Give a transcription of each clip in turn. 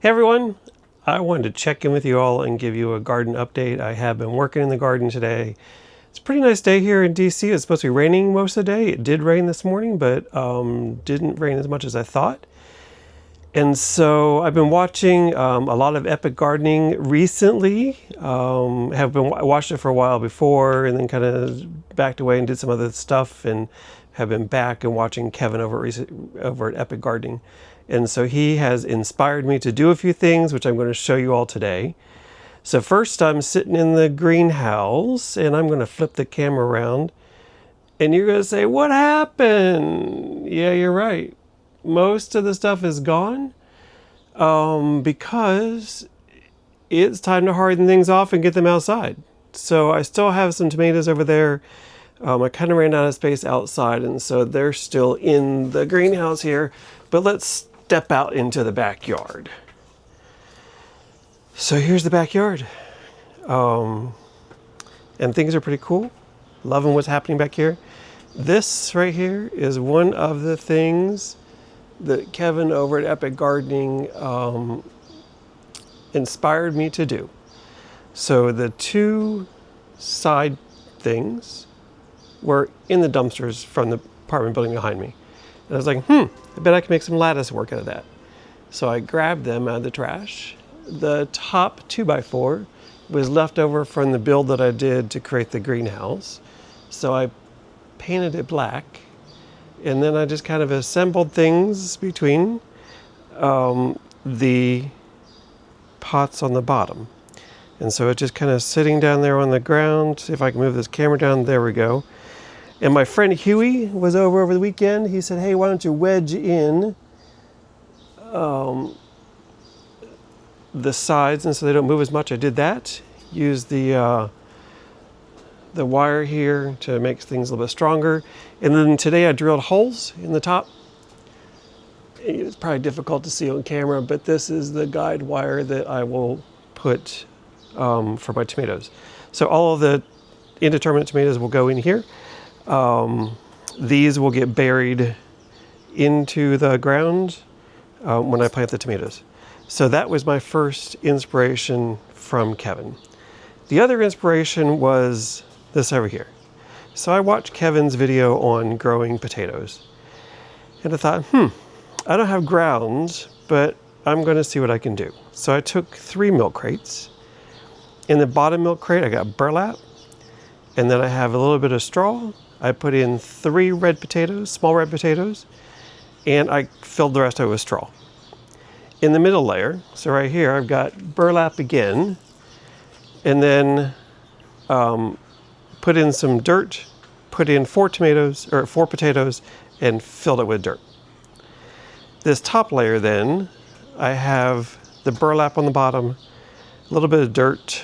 Hey everyone, I wanted to check in with you all and give you a garden update. I have been working in the garden today. It's a pretty nice day here in DC. It's supposed to be raining most of the day. It did rain this morning, but didn't rain as much as I thought. And so I've been watching a lot of Epic Gardening recently. Have been watched it for a while before, and then kind of backed away and did some other stuff, and have been back and watching Kevin over at Epic Gardening. And so he has inspired me to do a few things, which I'm going to show you all today. So first, I'm sitting in the greenhouse, and I'm going to flip the camera around, and you're going to say, "What happened?" Yeah, you're right. Most of the stuff is gone because it's time to harden things off and get them outside. So I still have some tomatoes over there. I kind of ran out of space outside, and so they're still in the greenhouse here. But let's step out into the backyard. So here's the backyard. And things are pretty cool. Loving what's happening back here. This right here is one of the things that Kevin over at Epic Gardening inspired me to do. So the two side things were in the dumpsters from the apartment building behind me. And I was like, I bet I can make some lattice work out of that. So I grabbed them out of the trash. The top 2x4 was left over from the build that I did to create the greenhouse. So I painted it black. And then I just kind of assembled things between the pots on the bottom. And so it's just kind of sitting down there on the ground. If I can move this camera down, there we go. And my friend Huey was over the weekend. He said, "Hey, why don't you wedge in the sides and so they don't move as much." I did that. Used the wire here to make things a little bit stronger. And then today I drilled holes in the top. It's probably difficult to see on camera, but this is the guide wire that I will put for my tomatoes. So all of the indeterminate tomatoes will go in here. These will get buried into the ground when I plant the tomatoes. So that was my first inspiration from Kevin. The other inspiration was this over here. So I watched Kevin's video on growing potatoes, and I thought, I don't have grounds, but I'm going to see what I can do. So I took 3 milk crates. In the bottom milk crate, I got burlap, and then I have a little bit of straw. I put in 3 red potatoes, small red potatoes, and I filled the rest of it with straw. In the middle layer, so right here, I've got burlap again, and then put in some dirt, put in 4 potatoes, and filled it with dirt. This top layer then, I have the burlap on the bottom, a little bit of dirt.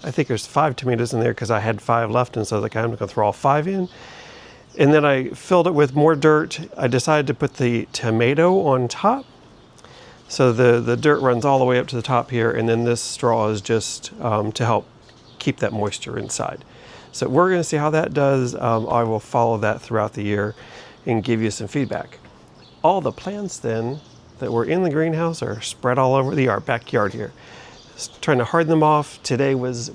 I think there's 5 tomatoes in there because I had 5 left, and so I'm going to throw all 5 in. And then I filled it with more dirt. I decided to put the tomato on top. So the dirt runs all the way up to the top here, and then this straw is just to help keep that moisture inside. So we're going to see how that does. I will follow that throughout the year and give you some feedback. All the plants then that were in the greenhouse are spread all over the backyard here. Just trying to harden them off. Today was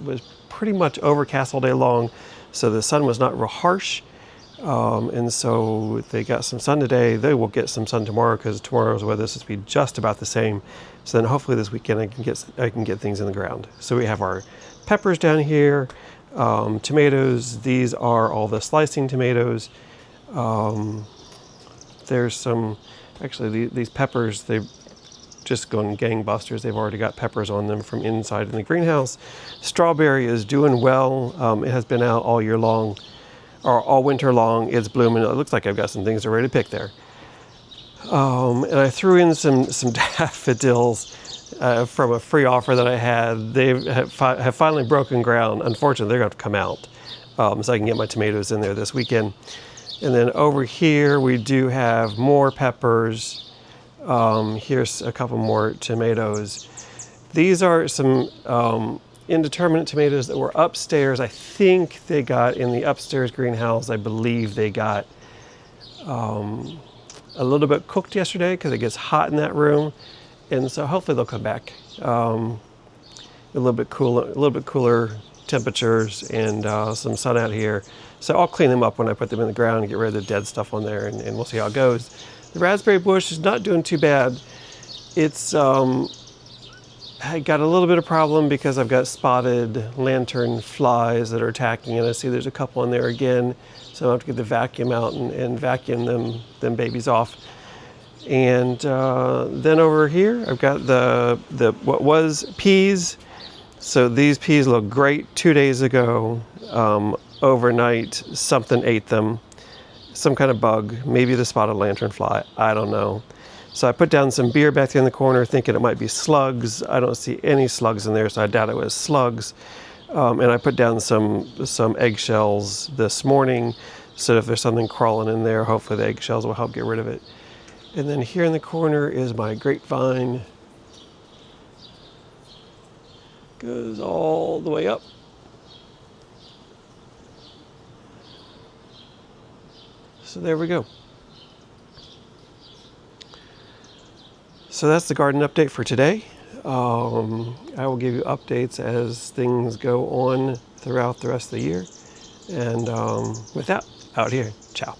pretty much overcast all day long, so the sun was not real harsh. And so they got some sun today. They will get some sun tomorrow because tomorrow's weather is supposed to be just about the same. So then hopefully this weekend I can get things in the ground. So we have our peppers down here, tomatoes. These are all the slicing tomatoes. There's some, actually these peppers, they've just gone gangbusters. They've already got peppers on them from inside in the greenhouse. Strawberry is doing well. It has been out all year long, or all winter long. It's blooming. It looks like I've got some things ready to pick there. And I threw in some daffodils from a free offer that I had. They have finally broken ground. Unfortunately, they're going to have to come out so I can get my tomatoes in there this weekend. And then over here, we do have more peppers. Here's a couple more tomatoes. These are some indeterminate tomatoes that were upstairs. I think they got in the upstairs greenhouse. I believe they got a little bit cooked yesterday because it gets hot in that room, and so hopefully they'll come back. A little bit cooler temperatures and some sun out here. So I'll clean them up when I put them in the ground and get rid of the dead stuff on there, and we'll see how it goes. The raspberry bush is not doing too bad. It's I got a little bit of problem because I've got spotted lantern flies that are attacking, and I see there's a couple in there again. So I have to get the vacuum out and vacuum them babies off. And then over here, I've got the what was peas. So these peas look great. 2 days ago, overnight, something ate them. Some kind of bug, maybe the spotted lanternfly, I don't know. So I put down some beer back there in the corner thinking it might be slugs. I don't see any slugs in there, so I doubt it was slugs. And I put down some eggshells this morning, so if there's something crawling in there, hopefully the eggshells will help get rid of it. And then here in the corner is my grapevine. Goes all the way up. So there we go. So that's the garden update for today. I will give you updates as things go on throughout the rest of the year. And with that, out here. Ciao.